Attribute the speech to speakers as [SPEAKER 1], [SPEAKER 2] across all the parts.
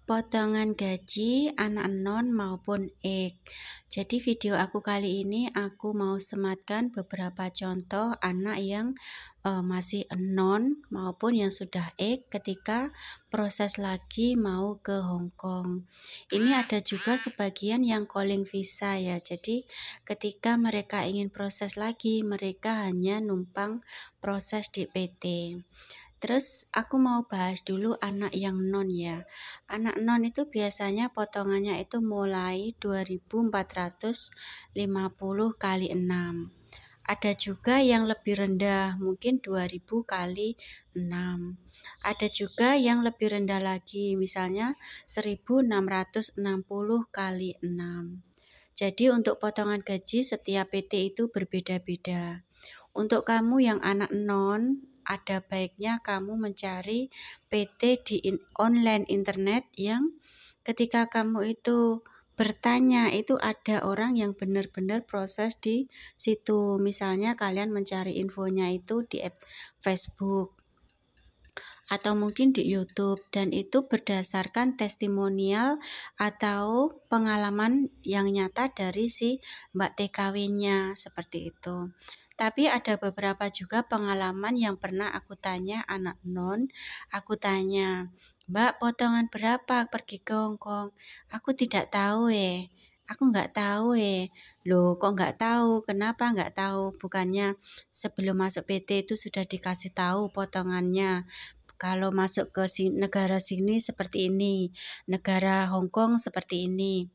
[SPEAKER 1] Potongan gaji anak non maupun X. Jadi video aku kali ini aku mau sematkan beberapa contoh anak yang masih non maupun yang sudah X ketika proses lagi mau ke Hong Kong. Ini ada juga sebagian yang calling visa ya. Jadi ketika mereka ingin proses lagi, mereka hanya numpang proses di PT. Terus aku mau bahas dulu anak yang non ya. Anak non itu biasanya potongannya itu mulai 2.450 kali 6. Ada juga yang lebih rendah, mungkin 2.000 kali 6. Ada juga yang lebih rendah lagi, misalnya 1.660 kali 6. Jadi untuk potongan gaji setiap PT itu berbeda-beda. Untuk kamu yang anak non, ada baiknya kamu mencari PT di online internet yang ketika kamu itu bertanya itu ada orang yang benar-benar proses di situ. Misalnya kalian mencari infonya itu di Facebook atau mungkin di YouTube, dan itu berdasarkan testimonial atau pengalaman yang nyata dari si Mbak TKW-nya seperti itu. Tapi ada beberapa juga pengalaman yang pernah aku tanya anak non, aku tanya, Mbak potongan berapa pergi ke Hong Kong? Aku tidak tahu aku nggak tahu Loh kok nggak tahu? Kenapa nggak tahu? Bukannya sebelum masuk PT itu sudah dikasih tahu potongannya. Kalau masuk ke negara sini seperti ini, negara Hong Kong seperti ini.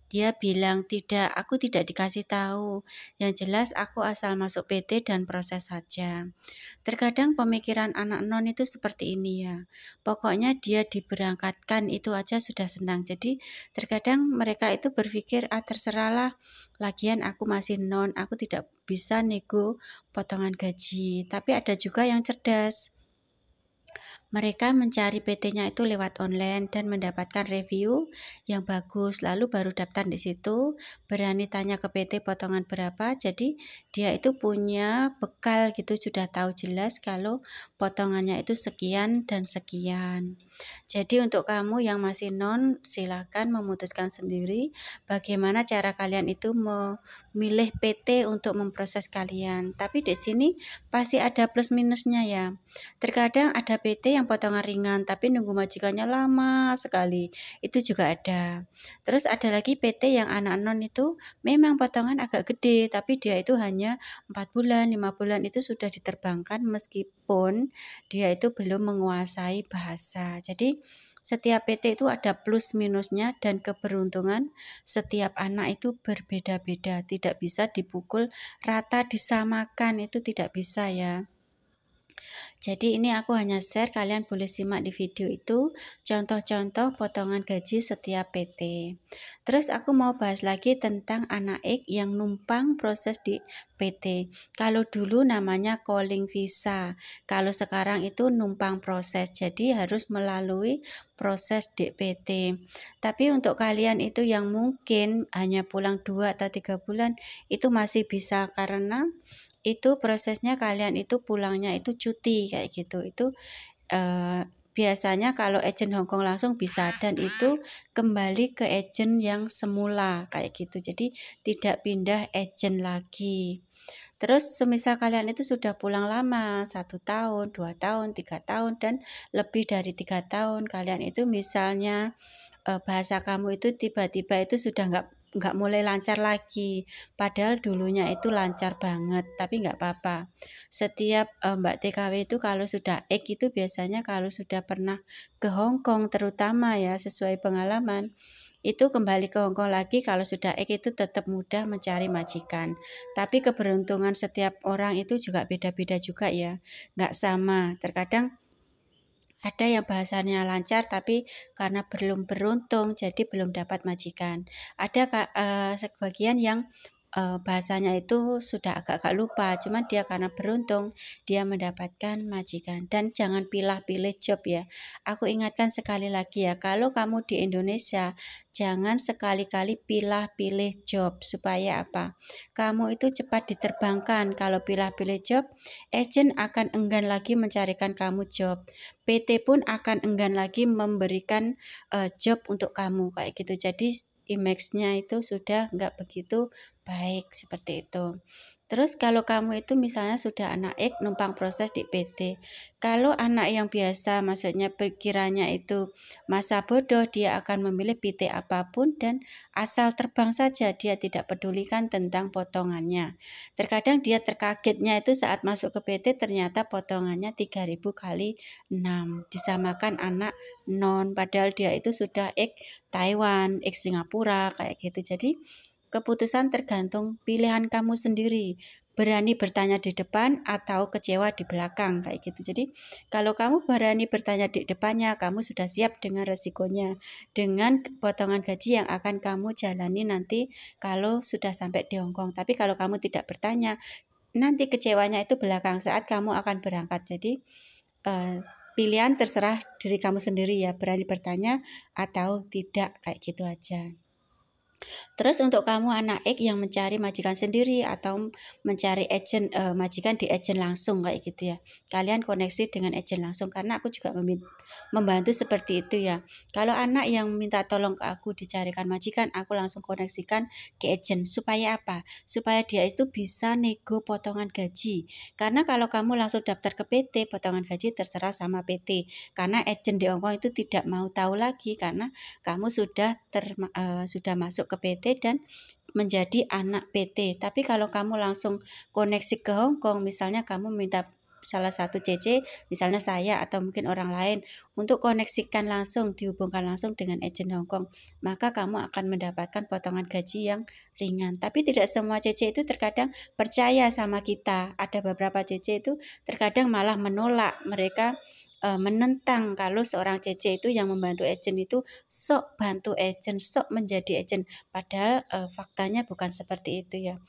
[SPEAKER 1] Dia bilang, tidak, aku tidak dikasih tahu. Yang jelas aku asal masuk PT dan proses saja. Terkadang pemikiran anak non itu seperti ini ya. Pokoknya dia diberangkatkan itu aja sudah senang. Jadi terkadang mereka itu berpikir, terserahlah, lagian aku masih non, aku tidak bisa nego potongan gaji. Tapi ada juga yang cerdas. Mereka mencari PT-nya itu lewat online dan mendapatkan review yang bagus, lalu baru daftar di situ, berani tanya ke PT potongan berapa, jadi dia itu punya bekal gitu, sudah tahu jelas kalau potongannya itu sekian dan sekian. Jadi untuk kamu yang masih non, silakan memutuskan sendiri bagaimana cara kalian itu memilih PT untuk memproses kalian. Tapi di sini pasti ada plus minusnya ya. Terkadang ada PT yang potongan ringan tapi nunggu majikannya lama sekali, itu juga ada. Terus ada lagi PT yang anak non itu memang potongan agak gede, tapi dia itu hanya 4 bulan, 5 bulan itu sudah diterbangkan meskipun dia itu belum menguasai bahasa. Jadi setiap PT itu ada plus minusnya dan keberuntungan setiap anak itu berbeda-beda, tidak bisa dipukul rata disamakan, itu tidak bisa ya. Jadi ini aku hanya share, kalian boleh simak di video itu contoh-contoh potongan gaji setiap PT. Terus aku mau bahas lagi tentang anak X yang numpang proses di PT. Kalau dulu namanya calling visa, kalau sekarang itu numpang proses, jadi harus melalui proses DPT. Tapi untuk kalian itu yang mungkin hanya pulang 2 atau 3 bulan itu masih bisa, karena itu prosesnya kalian itu pulangnya itu cuti kayak gitu. Itu biasanya kalau agent Hong Kong langsung bisa, dan itu kembali ke agent yang semula kayak gitu. Jadi tidak pindah agent lagi. Terus semisal kalian itu sudah pulang lama, 1 tahun, 2 tahun, 3 tahun, dan lebih dari 3 tahun, kalian itu misalnya bahasa kamu itu tiba-tiba itu sudah nggak mulai lancar lagi, padahal dulunya itu lancar banget, tapi nggak apa-apa. Setiap Mbak TKW itu kalau sudah X itu biasanya kalau sudah pernah ke Hong Kong terutama ya, sesuai pengalaman, itu kembali ke Hong Kong lagi kalau sudah X itu tetap mudah mencari majikan. Tapi keberuntungan setiap orang itu juga beda-beda juga ya, nggak sama. Terkadang ada yang bahasanya lancar tapi karena belum beruntung jadi belum dapat majikan. Ada sebagian yang bahasanya itu sudah agak-agak lupa, cuman dia karena beruntung dia mendapatkan majikan. Dan jangan pilih-pilih job ya. Aku ingatkan sekali lagi ya, kalau kamu di Indonesia jangan sekali-kali pilih-pilih job. Supaya apa? Kamu itu cepat diterbangkan. Kalau pilih-pilih job, agent akan enggan lagi mencarikan kamu job. PT pun akan enggan lagi memberikan job untuk kamu kayak gitu. Jadi image-nya itu sudah nggak begitu baik seperti itu. Terus kalau kamu itu misalnya sudah anak X numpang proses di PT. Kalau anak yang biasa, maksudnya pikirannya itu masa bodoh, dia akan memilih PT apapun dan asal terbang saja, dia tidak pedulikan tentang potongannya. Terkadang dia terkagetnya itu saat masuk ke PT ternyata potongannya 3.000 kali 6, disamakan anak non, padahal dia itu sudah X Taiwan, X Singapura kayak gitu. Jadi keputusan tergantung pilihan kamu sendiri. Berani bertanya di depan atau kecewa di belakang kayak gitu. Jadi kalau kamu berani bertanya di depannya, kamu sudah siap dengan resikonya, dengan potongan gaji yang akan kamu jalani nanti kalau sudah sampai di Hong Kong. Tapi kalau kamu tidak bertanya, nanti kecewanya itu belakang saat kamu akan berangkat. Jadi pilihan terserah diri kamu sendiri ya, berani bertanya atau tidak kayak gitu aja. Terus untuk kamu anak X yang mencari majikan sendiri atau mencari agent majikan di agent langsung kayak gitu ya. Kalian koneksi dengan agent langsung, karena aku juga membantu seperti itu ya. Kalau anak yang minta tolong ke aku dicarikan majikan, aku langsung koneksikan ke agent. Supaya apa? Supaya dia itu bisa nego potongan gaji. Karena kalau kamu langsung daftar ke PT, potongan gaji terserah sama PT. Karena agent di Hong Kong itu tidak mau tahu lagi karena kamu sudah masuk ke PT dan menjadi anak PT. Tapi kalau kamu langsung koneksi ke Hong Kong, misalnya kamu minta salah satu CC, misalnya saya atau mungkin orang lain, untuk koneksikan langsung, dihubungkan langsung dengan agen Hong Kong, maka kamu akan mendapatkan potongan gaji yang ringan. Tapi tidak semua CC itu terkadang percaya sama kita. Ada beberapa CC itu terkadang malah menolak. Mereka menentang kalau seorang CC itu yang membantu agen itu sok bantu agen, sok menjadi agen, padahal faktanya bukan seperti itu ya.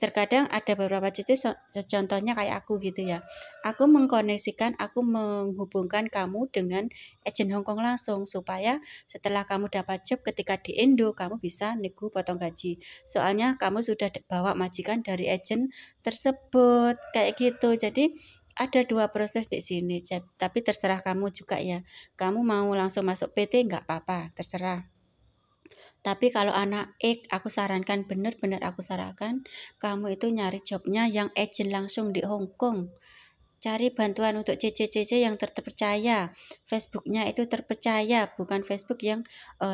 [SPEAKER 1] Terkadang ada beberapa CC, contohnya kayak aku gitu ya, aku mengkoneksikan, aku menghubungkan kamu dengan agen Hong Kong langsung, supaya setelah kamu dapat job ketika di Indo, kamu bisa nego potong gaji, soalnya kamu sudah bawa majikan dari agen tersebut kayak gitu. Jadi ada dua proses di sini, tapi terserah kamu juga ya. Kamu mau langsung masuk PT nggak apa-apa, terserah. Tapi kalau anak X, aku sarankan, benar-benar aku sarankan, kamu itu nyari jobnya yang agent langsung di Hong Kong. Cari bantuan untuk CC-CC yang terpercaya. Facebooknya itu terpercaya, bukan Facebook yang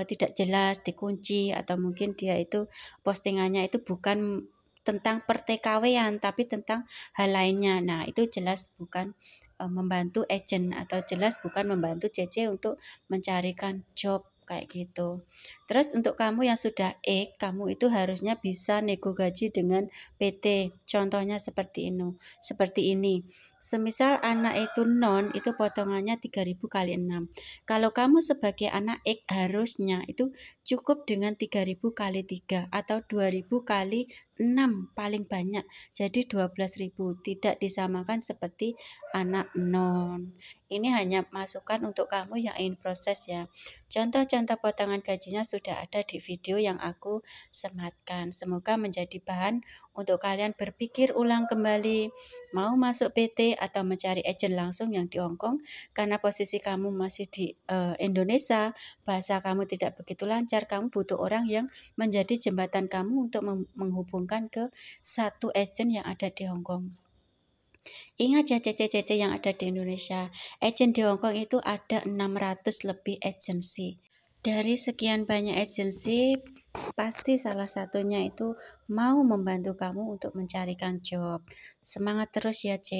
[SPEAKER 1] tidak jelas, dikunci, atau mungkin dia itu postingannya itu bukan tentang per-TKW-an, tapi tentang hal lainnya. Nah, itu jelas bukan membantu agent, atau jelas bukan membantu CC untuk mencarikan job kayak gitu. Terus untuk kamu yang sudah X, kamu itu harusnya bisa nego gaji dengan PT. Contohnya seperti ini. Semisal anak itu non, itu potongannya 3.000 kali 6. Kalau kamu sebagai anak X harusnya itu cukup dengan 3.000 kali 3 atau 2.000 kali 6 paling banyak. Jadi 12.000, tidak disamakan seperti anak non. Ini hanya masukan untuk kamu yang ingin proses ya. Contoh-contoh potongan gajinya sudah ada di video yang aku sematkan. Semoga menjadi bahan untuk kalian berpikir ulang kembali, mau masuk PT atau mencari agen langsung yang di Hong Kong. Karena posisi kamu masih di Indonesia, bahasa kamu tidak begitu lancar, kamu butuh orang yang menjadi jembatan kamu untuk menghubungkan ke satu agen yang ada di Hong Kong. Ingat ya CC-CC yang ada di Indonesia, agen di Hong Kong itu ada 600 lebih agensi. Dari sekian banyak agensi, pasti salah satunya itu mau membantu kamu untuk mencarikan job. Semangat terus ya, C.